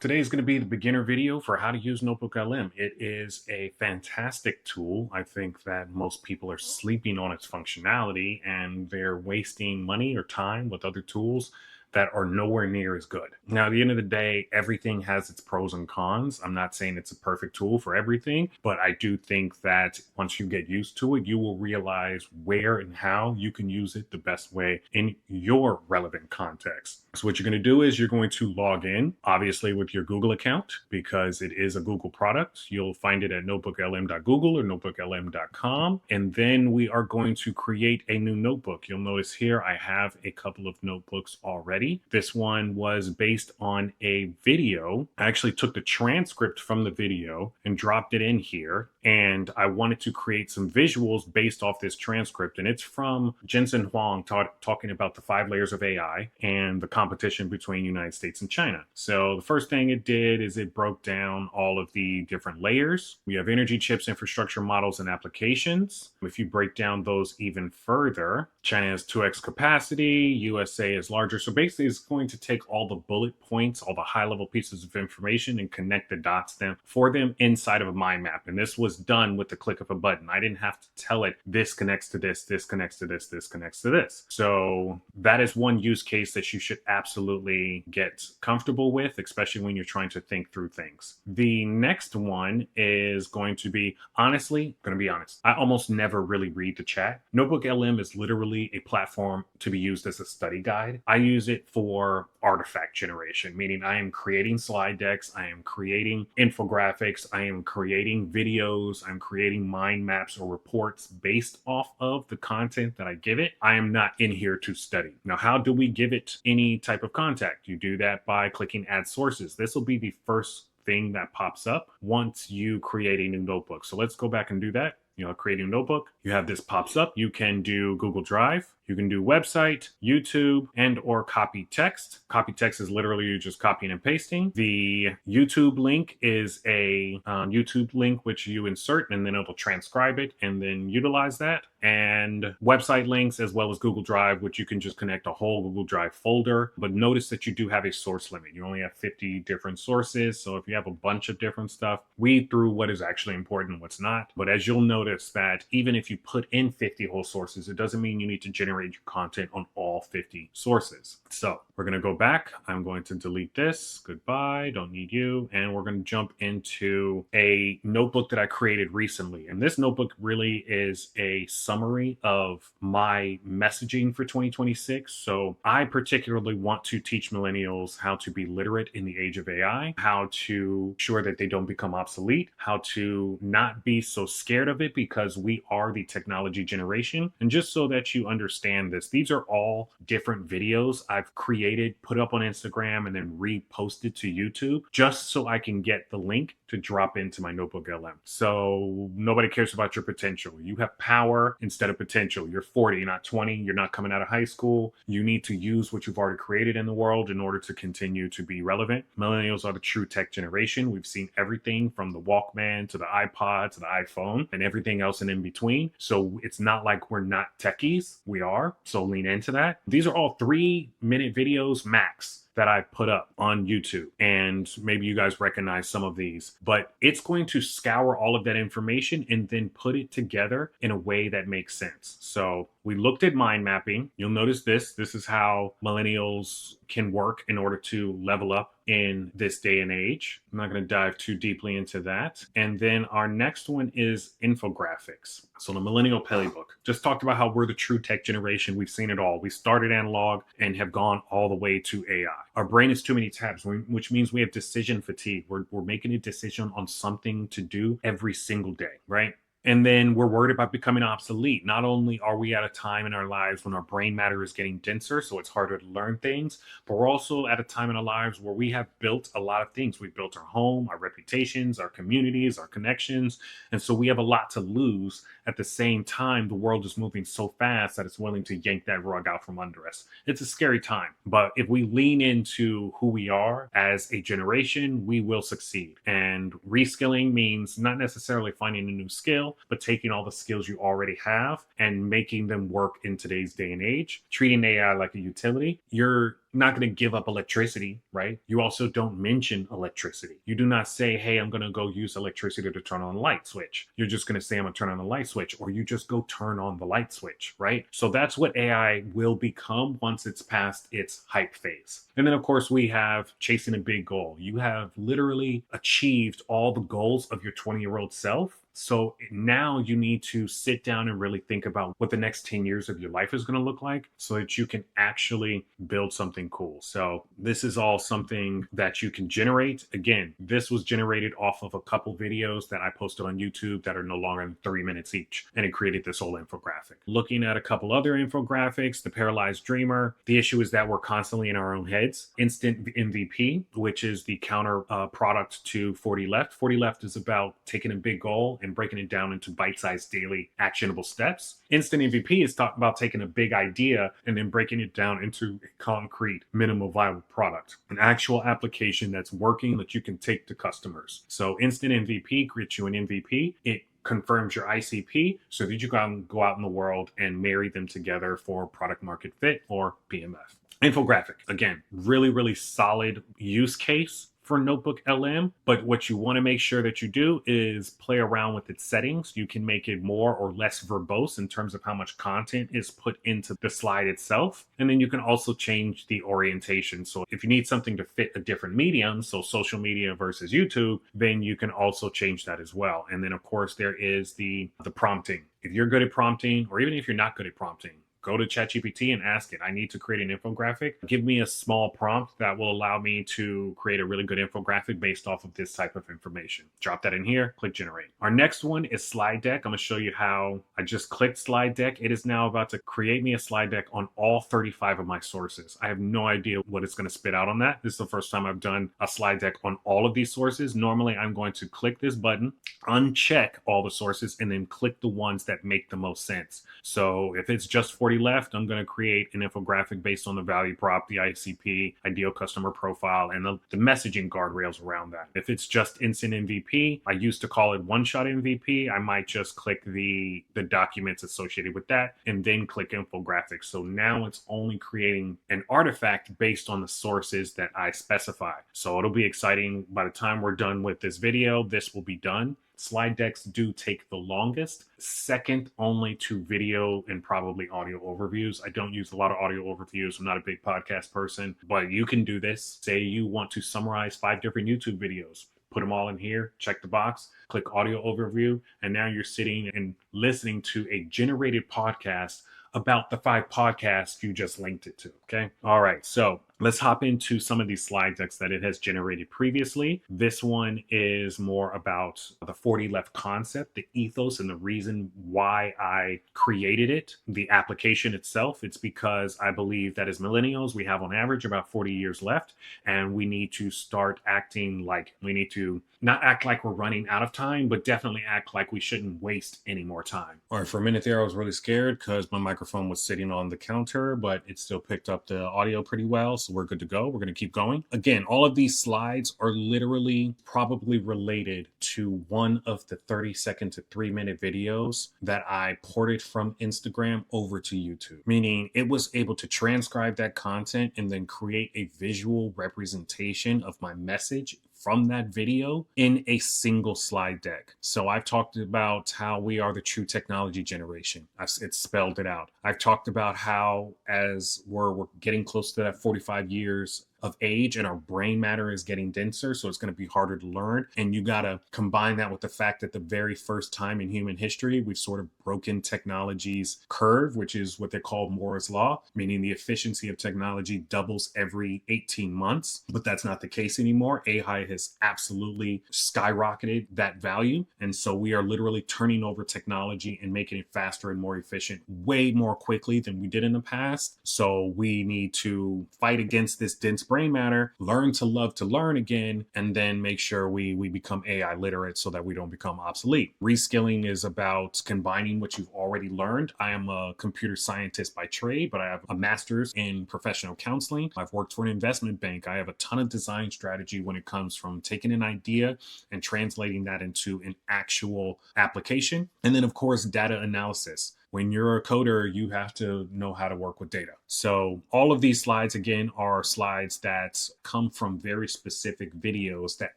Today is going to be the beginner video for how to use NotebookLM. It is a fantastic tool. I think that most people are sleeping on its functionality and they're wasting money or time with other tools that are nowhere near as good. Now, at the end of the day, everything has its pros and cons. I'm not saying it's a perfect tool for everything, but I do think that once you get used to it, you will realize where and how you can use it the best way in your relevant context. So what you're going to do is you're going to log in, obviously with your Google account, because it is a Google product. You'll find it at notebooklm.google or notebooklm.com. And then we are going to create a new notebook. You'll notice here I have a couple of notebooks already. This one was based on a video. I actually took the transcript from the video and dropped it in here. And I wanted to create some visuals based off this transcript. And it's from Jensen Huang talking about the 5 layers of AI and the competition between United States and China. So the first thing it did is it broke down all of the different layers. We have energy chips, infrastructure models, and applications. If you break down those even further, China has 2x capacity, USA is larger. So basically it's going to take all the bullet points, all the high level pieces of information and connect the dots for them inside of a mind map. And this was done with the click of a button. I didn't have to tell it this connects to this, this connects to this, this connects to this. So that is one use case that you should absolutely get comfortable with, especially when you're trying to think through things. The next one is going to be, honestly, going to be honest, I almost never really read the chat. NotebookLM is literally a platform to be used as a study guide. I use it for artifact generation, meaning I am creating slide decks, I am creating infographics, I am creating videos, I'm creating mind maps or reports based off of the content that I give it. I am not in here to study. Now, how do we give it any type of contact? You do that by clicking add sources. This will be the first thing that pops up once you create a new notebook. So let's go back and do that. Creating a notebook, you have this pops up. You can do Google Drive, you can do website, YouTube, and or copy text. Copy text is literally you just copying and pasting. The YouTube link is a YouTube link which you insert and then it'll transcribe it and then utilize that. And website links as well as Google Drive, which you can just connect a whole Google Drive folder. But notice that you do have a source limit. You only have 50 different sources. So if you have a bunch of different stuff, weed through what is actually important and what's not. But as you'll notice that even if you put in 50 whole sources, it doesn't mean you need to generate your content on all 50 sources. So we're going to go back. I'm going to delete this. Goodbye. Don't need you. And we're going to jump into a notebook that I created recently. And this notebook really is a summary of my messaging for 2026. So I particularly want to teach millennials how to be literate in the age of AI, how to ensure that they don't become obsolete, how to not be so scared of it because we are the technology generation. And just so that you understand this, these are all different videos I've created, put up on Instagram, and then reposted to YouTube just so I can get the link to drop into my NotebookLM. So nobody cares about your potential. You have power instead of potential. You're 40, you're not 20, you're not coming out of high school. You need to use what you've already created in the world in order to continue to be relevant. Millennials are the true tech generation. We've seen everything from the Walkman to the iPod to the iPhone and everything else in between. So it's not like we're not techies. We are. So lean into that. These are all 3-minute videos max that I put up on YouTube. And maybe you guys recognize some of these, but it's going to scour all of that information and then put it together in a way that makes sense. So we looked at mind mapping. You'll notice this is how millennials can work in order to level up in this day and age. I'm not going to dive too deeply into that. And then our next one is infographics. So the Millennial Playbook just talked about how we're the true tech generation. We've seen it all. We started analog and have gone all the way to AI. Our brain is too many tabs, which means we have decision fatigue. We're making a decision on something to do every single day, right? And then we're worried about becoming obsolete. Not only are we at a time in our lives when our brain matter is getting denser, so it's harder to learn things, but we're also at a time in our lives where we have built a lot of things. We've built our home, our reputations, our communities, our connections. And so we have a lot to lose. At the same time, the world is moving so fast that it's willing to yank that rug out from under us. It's a scary time. But if we lean into who we are as a generation, we will succeed. And reskilling means not necessarily finding a new skill, but taking all the skills you already have and making them work in today's day and age, treating AI like a utility. You're not going to give up electricity, right? You also don't mention electricity. You do not say, hey, I'm going to go use electricity to turn on a light switch. You're just going to say, I'm going to turn on the light switch, or you just go turn on the light switch, right? So that's what AI will become once it's past its hype phase. And then, of course, we have chasing a big goal. You have literally achieved all the goals of your 20-year-old self. So now you need to sit down and really think about what the next 10 years of your life is going to look like so that you can actually build something cool. So this is all something that you can generate. Again, this was generated off of a couple videos that I posted on YouTube that are no longer than 3 minutes each. And it created this whole infographic. Looking at a couple other infographics, the paralyzed dreamer, the issue is that we're constantly in our own heads. Instant MVP, which is the counter product to 40 left. 40 left is about taking a big goal and breaking it down into bite-sized daily actionable steps. Instant MVP is talking about taking a big idea and then breaking it down into a concrete minimal viable product, an actual application that's working that you can take to customers. So instant MVP creates you an MVP. It confirms your ICP so that you can go out in the world and marry them together for product market fit or PMF. Infographic, again, really, really solid use case for NotebookLM, but what you want to make sure that you do is play around with its settings. You can make it more or less verbose in terms of how much content is put into the slide itself. And then you can also change the orientation. So if you need something to fit a different medium, so social media versus YouTube, then you can also change that as well. And then of course there is the prompting. If you're good at prompting, or even if you're not good at prompting, go to ChatGPT and ask it, I need to create an infographic. Give me a small prompt that will allow me to create a really good infographic based off of this type of information. Drop that in here, click generate. Our next one is slide deck. I'm going to show you how I just clicked slide deck. It is now about to create me a slide deck on all 35 of my sources. I have no idea what it's going to spit out on that. This is the first time I've done a slide deck on all of these sources. Normally, I'm going to click this button, uncheck all the sources, and then click the ones that make the most sense. So if it's just 40 left, I'm going to create an infographic based on the value prop, the ICP, ideal customer profile, and the messaging guardrails around that. If it's just instant MVP, I used to call it one-shot MVP. I might just click the documents associated with that and then click infographics. So now it's only creating an artifact based on the sources that I specify. So it'll be exciting. By the time we're done with this video, this will be done. Slide decks do take the longest, second only to video and probably audio overviews. I don't use a lot of audio overviews. I'm not a big podcast person, but you can do this. Say you want to summarize 5 different YouTube videos. Put them all in here, check the box, click audio overview, and now you're sitting and listening to a generated podcast about the 5 podcasts you just linked it to, okay? All right, so let's hop into some of these slide decks that it has generated previously. This one is more about the 40 left concept, the ethos, and the reason why I created it. The application itself, it's because I believe that as millennials, we have on average about 40 years left, and we need to start acting like we need to not act like we're running out of time, but definitely act like we shouldn't waste any more time. All right, for a minute there, I was really scared because my microphone was sitting on the counter, but it still picked up the audio pretty well. So we're good to go. We're going to keep going. Again, all of these slides are literally probably related to one of the 30-second to 3-minute videos that I ported from Instagram over to YouTube, meaning it was able to transcribe that content and then create a visual representation of my message from that video in a single slide deck. So I've talked about how we are the true technology generation. It's spelled it out. I've talked about how as we're getting close to that 45 years of age and our brain matter is getting denser, so it's going to be harder to learn. And you got to combine that with the fact that the very first time in human history, we've sort of broken technology's curve, which is what they call Moore's Law, meaning the efficiency of technology doubles every 18 months. But that's not the case anymore. AI has absolutely skyrocketed that value. And so we are literally turning over technology and making it faster and more efficient way more quickly than we did in the past. So we need to fight against this dense brain matter, learn to love to learn again, and then make sure we become AI literate so that we don't become obsolete. Reskilling is about combining what you've already learned. I am a computer scientist by trade, but I have a master's in professional counseling. I've worked for an investment bank. I have a ton of design strategy when it comes from taking an idea and translating that into an actual application. And then, of course, data analysis. When you're a coder, you have to know how to work with data. So all of these slides, again, are slides that come from very specific videos that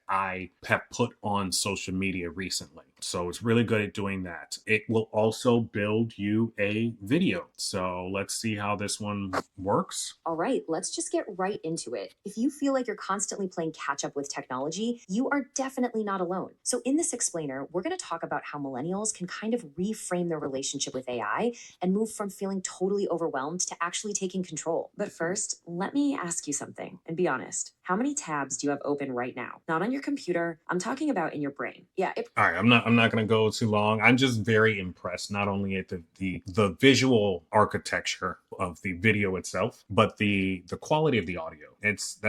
I have put on social media recently. So it's really good at doing that. It will also build you a video. So let's see how this one works. All right, let's just get right into it. If you feel like you're constantly playing catch up with technology, you are definitely not alone. So, in this explainer, we're going to talk about how millennials can kind of reframe their relationship with AI and move from feeling totally overwhelmed to actually taking control. But first, let me ask you something and be honest. How many tabs do you have open right now? Not on your computer. I'm talking about in your brain. Yeah, All right, I'm not going to go too long. I'm just very impressed not only at the visual architecture of the video itself, but the quality of the audio. It's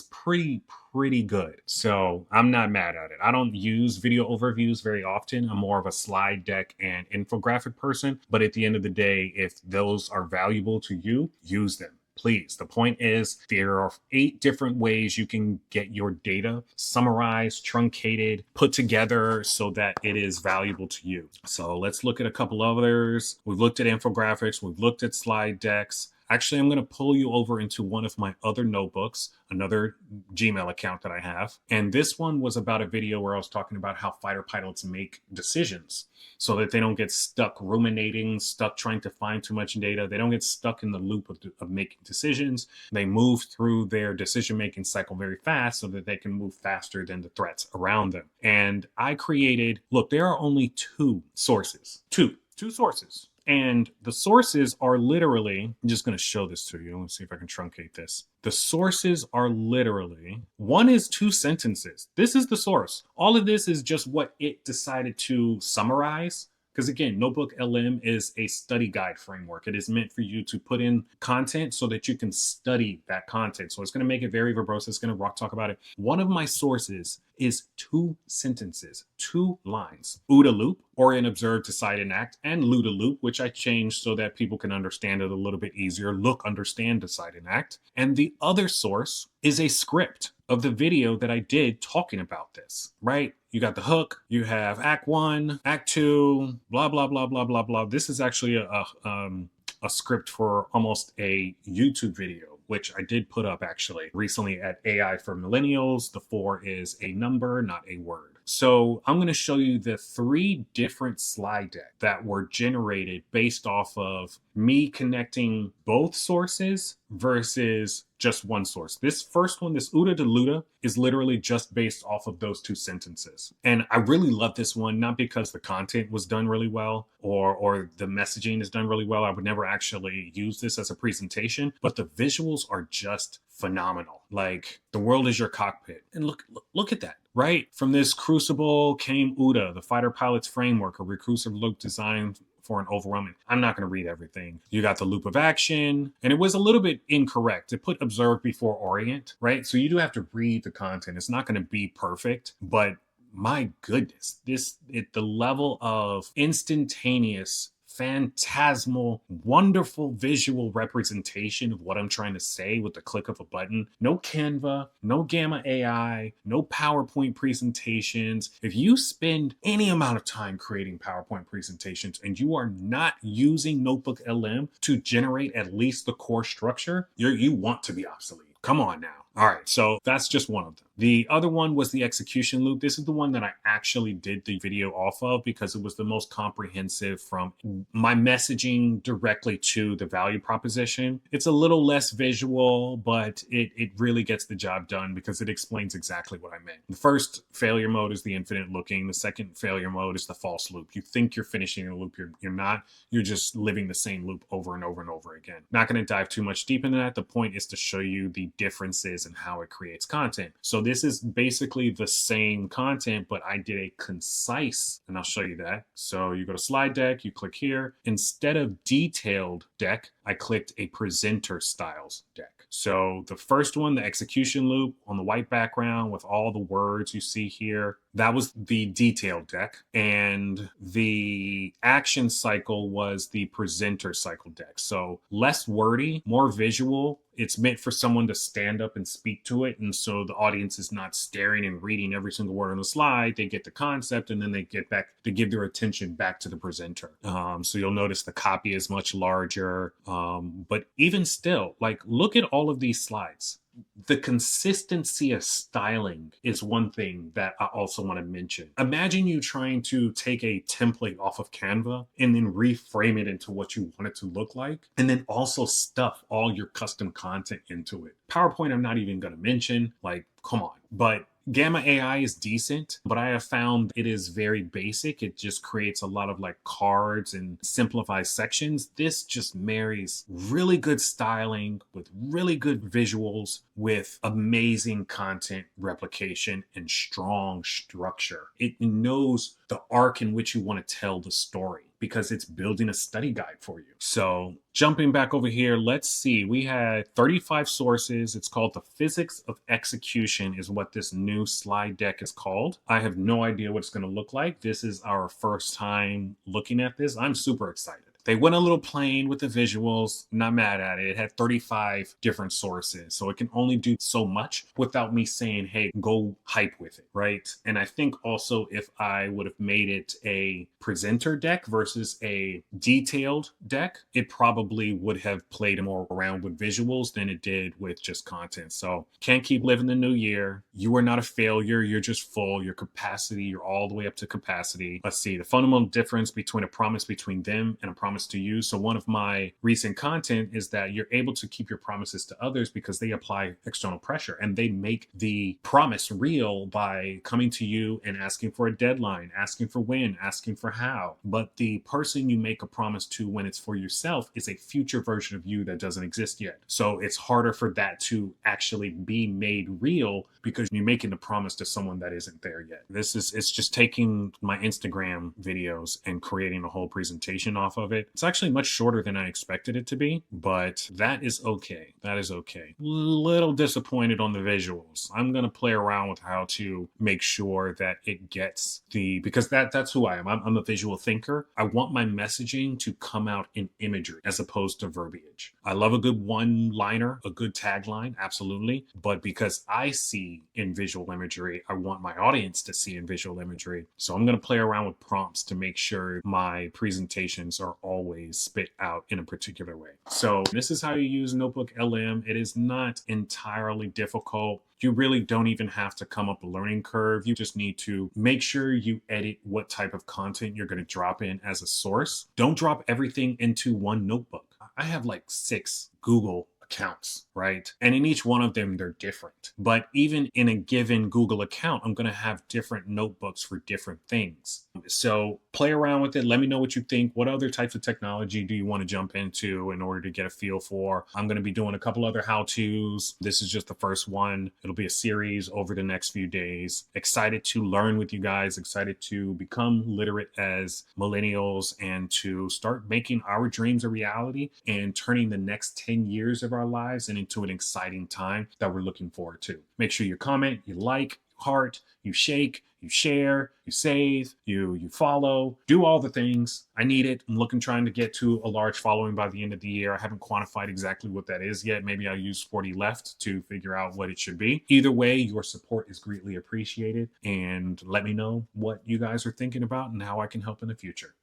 pretty good. So I'm not mad at it. I don't use video overviews very often. I'm more of a slide deck and infographic person. But at the end of the day, if those are valuable to you, use them. Please. The point is, there are 8 different ways you can get your data summarized, truncated, put together so that it is valuable to you. So let's look at a couple others. We've looked at infographics, we've looked at slide decks. Actually, I'm going to pull you over into one of my other notebooks, another Gmail account that I have. And this one was about a video where I was talking about how fighter pilots make decisions so that they don't get stuck ruminating, stuck trying to find too much data. They don't get stuck in the loop of making decisions. They move through their decision-making cycle very fast so that they can move faster than the threats around them. And I created, look, there are only 2 sources, two sources. And the sources are literally, I'm just going to show this to you. Let's see if I can truncate this. The sources are literally, one is 2 sentences. This is the source. All of this is just what it decided to summarize. Because again, NotebookLM is a study guide framework. It is meant for you to put in content so that you can study that content. So it's going to make it very verbose. It's going to talk about it. One of my sources is 2 sentences, 2 lines. OODA loop, orient, observe, decide, and act, and LUDA loop, which I changed so that people can understand it a little bit easier. Look, understand, decide, and act. And the other source is a script of the video that I did talking about this, right? You got the hook, you have act 1, act 2, blah, blah, blah, blah, blah, blah. This is actually a script for almost a YouTube video, which I did put up actually recently at AI for Millennials. The 4 is a number, not a word. So I'm going to show you the 3 different slide decks that were generated based off of me connecting both sources versus just one source. This first one, this OODA to LUDA, is literally just based off of those 2 sentences. And I really love this one, not because the content was done really well or the messaging is done really well. I would never actually use this as a presentation, but the visuals are just phenomenal. Like, the world is your cockpit. And look at that, right? From this crucible came OODA, the fighter pilot's framework, a recursive loop designed for an overwhelming. I'm not going to read everything. You got the loop of action, and it was a little bit incorrect. It put observe before orient, right? So you do have to read the content. It's not going to be perfect, but my goodness, the level of instantaneous, phantasmal, wonderful visual representation of what I'm trying to say with the click of a button. No Canva, no Gamma AI, no PowerPoint presentations. If you spend any amount of time creating PowerPoint presentations and you are not using NotebookLM to generate at least the core structure, you want to be obsolete. Come on now. All right, so that's just one of them. The other one was the execution loop. This is the one that I actually did the video off of because it was the most comprehensive from my messaging directly to the value proposition. It's a little less visual, but it really gets the job done because it explains exactly what I meant. The first failure mode is the infinite looking. The second failure mode is the false loop. You think you're finishing a loop, you're not. You're just living the same loop over and over and over again. Not going to dive too much deep into that. The point is to show you the differences and how it creates content. So this is basically the same content, but I did a concise, and I'll show you that. So you go to slide deck, you click here. Instead of detailed deck, I clicked a presenter styles deck. So the first one, the execution loop on the white background with all the words you see here, that was the detailed deck. And the action cycle was the presenter cycle deck. So less wordy, more visual. It's meant for someone to stand up and speak to it. And so the audience is not staring and reading every single word on the slide. They get the concept and then they get back to give their attention back to the presenter. So you'll notice the copy is much larger. But even still, like, look at all of these slides. The consistency of styling is one thing that I also want to mention. Imagine you trying to take a template off of Canva and then reframe it into what you want it to look like, and then also stuff all your custom content into it. PowerPoint, I'm not even going to mention, like, come on. But Gamma AI is decent, but I have found it is very basic. It just creates a lot of like cards and simplifies sections. This just marries really good styling with really good visuals with amazing content replication and strong structure. It knows the arc in which you want to tell the story, because it's building a study guide for you. So jumping back over here, let's see. We had 35 sources. It's called the Physics of Execution is what this new slide deck is called. I have no idea what it's going to look like. This is our first time looking at this. I'm super excited. They went a little plain with the visuals, not mad at it. It had 35 different sources, so it can only do so much without me saying, hey, go hype with it, right? And I think also if I would have made it a presenter deck versus a detailed deck, it probably would have played more around with visuals than it did with just content. So can't keep living the new year. You are not a failure. You're just full. Your capacity, you're all the way up to capacity. Let's see, the fundamental difference between a promise between them and a promise to you. So one of my recent content is that you're able to keep your promises to others because they apply external pressure and they make the promise real by coming to you and asking for a deadline, asking for when, asking for how. But the person you make a promise to when it's for yourself is a future version of you that doesn't exist yet. So it's harder for that to actually be made real because you're making the promise to someone that isn't there yet. It's just taking my Instagram videos and creating a whole presentation off of it. It's actually much shorter than I expected it to be, but that is okay. That is okay. Little disappointed on the visuals. I'm going to play around with how to make sure that it gets because that's who I am. I'm a visual thinker. I want my messaging to come out in imagery as opposed to verbiage. I love a good one-liner, a good tagline, absolutely. But because I see in visual imagery, I want my audience to see in visual imagery. So I'm going to play around with prompts to make sure my presentations are always spit out in a particular way. So this is how you use NotebookLM. It is not entirely difficult. You really don't even have to come up a learning curve. You just need to make sure you edit what type of content you're going to drop in as a source. Don't drop everything into one notebook. I have like 6 Google accounts, right? And in each one of them, they're different. But even in a given Google account, I'm going to have different notebooks for different things. So play around with it. Let me know what you think. What other types of technology do you want to jump into in order to get a feel for? I'm going to be doing a couple other how-tos. This is just the first one. It'll be a series over the next few days. Excited to learn with you guys. Excited to become literate as millennials and to start making our dreams a reality and turning the next 10 years of our lives and into an exciting time that we're looking forward to. Make sure you comment, you like, heart, you shake, you share, you save, you follow, do all the things. I need it. I'm trying to get to a large following by the end of the year. I haven't quantified exactly what that is yet. Maybe I'll use 40 left to figure out what it should be. Either way, your support is greatly appreciated, and let me know what you guys are thinking about and how I can help in the future.